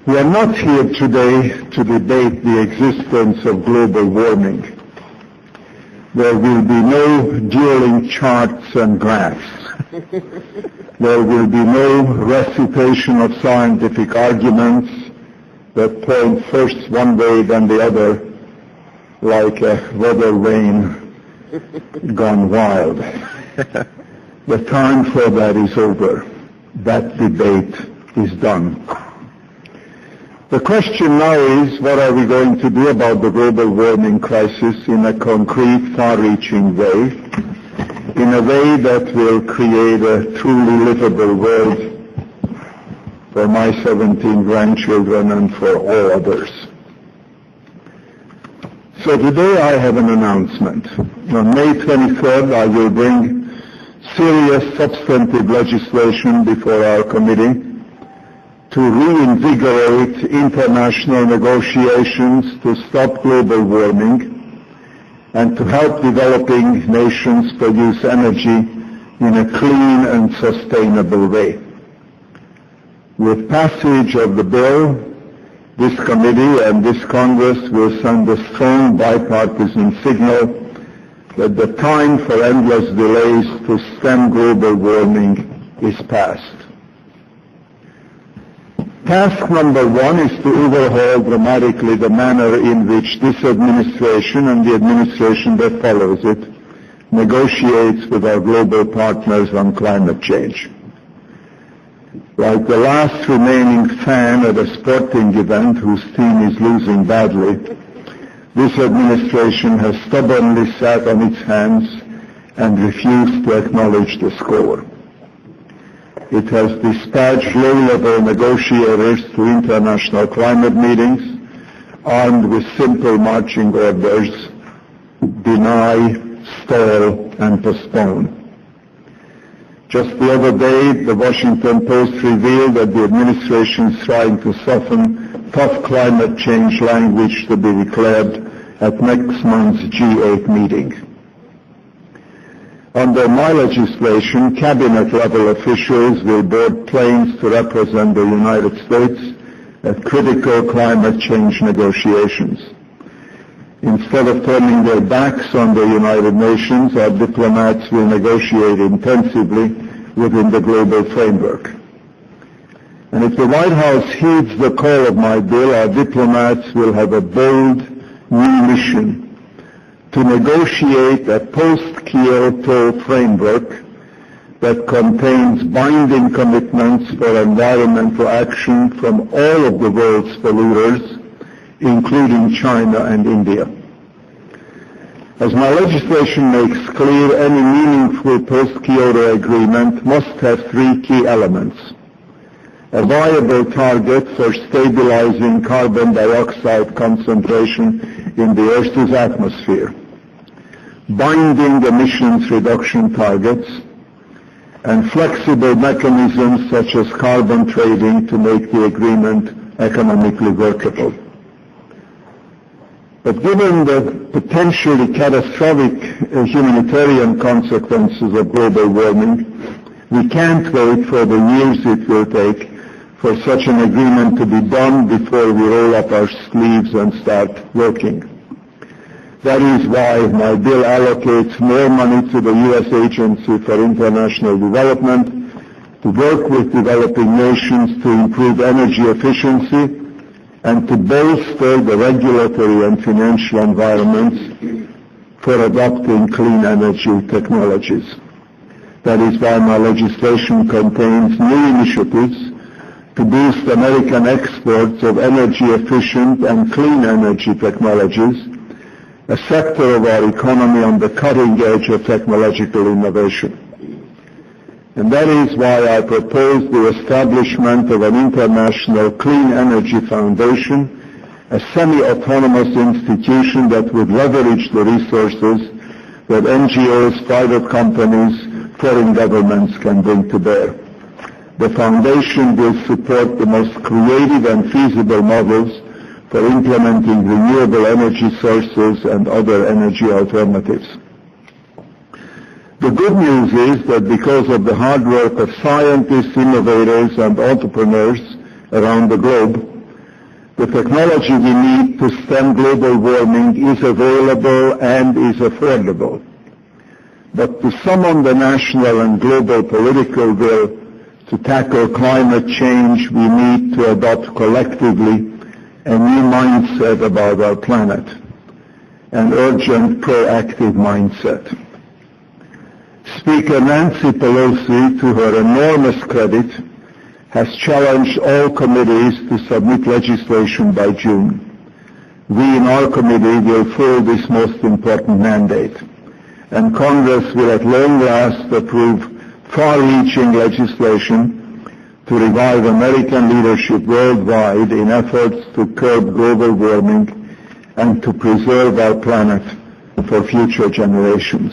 We are not here today to debate the existence of global warming. There will be no dueling charts and graphs. There will be no recitation of scientific arguments that point first one way then the other, like a weather vane gone wild. The time for that is over. That debate is done. The question now is, what are we going to do about the global warming crisis in a concrete, far-reaching way, in a way that will create a truly livable world for my 17 grandchildren and for all others. So today I have an announcement. On May 23rd I will bring serious substantive legislation before our committee to reinvigorate international negotiations to stop global warming and to help developing nations produce energy in a clean and sustainable way. With passage of the bill, this committee and this Congress will send a strong bipartisan signal that the time for endless delays to stem global warming is past. Task number one is to overhaul dramatically the manner in which this administration and the administration that follows it negotiates with our global partners on climate change. Like the last remaining fan at a sporting event whose team is losing badly, this administration has stubbornly sat on its hands and refused to acknowledge the score. It has dispatched low-level negotiators to international climate meetings armed with simple marching orders: deny, stall, and postpone. Just the other day, the Washington Post revealed that the administration is trying to soften tough climate change language to be declared at next month's G8 meeting. Under my legislation, cabinet-level officials will board planes to represent the United States at critical climate change negotiations. Instead of turning their backs on the United Nations, our diplomats will negotiate intensively within the global framework. And if the White House heeds the call of my bill, our diplomats will have a bold new mission to negotiate a post-Kyoto framework that contains binding commitments for environmental action from all of the world's polluters, including China and India. As my legislation makes clear, any meaningful post-Kyoto agreement must have three key elements: a viable target for stabilizing carbon dioxide concentration in the Earth's atmosphere, binding emissions reduction targets, and flexible mechanisms such as carbon trading to make the agreement economically workable. But given the potentially catastrophic humanitarian consequences of global warming, we can't wait for the years it will take for such an agreement to be done before we roll up our sleeves and start working. That is why my bill allocates more money to the U.S. Agency for International Development to work with developing nations to improve energy efficiency and to bolster the regulatory and financial environments for adopting clean energy technologies. That is why my legislation contains new initiatives to boost American exports of energy-efficient and clean energy technologies, a sector of our economy on the cutting edge of technological innovation. And that is why I propose the establishment of an international clean energy foundation, a semi-autonomous institution that would leverage the resources that NGOs, private companies, foreign governments can bring to bear. The foundation will support the most creative and feasible models for implementing renewable energy sources and other energy alternatives. The good news is that because of the hard work of scientists, innovators, and entrepreneurs around the globe, The technology we need to stem global warming is available and is affordable. But to summon the national and global political will to tackle climate change, we need to adopt collectively a new mindset about our planet, an urgent, proactive mindset. Speaker Nancy Pelosi, to her enormous credit, has challenged all committees to submit legislation by June. We in our committee will fill this most important mandate, and Congress will at long last approve far-reaching legislation to revive American leadership worldwide in efforts to curb global warming and to preserve our planet for future generations.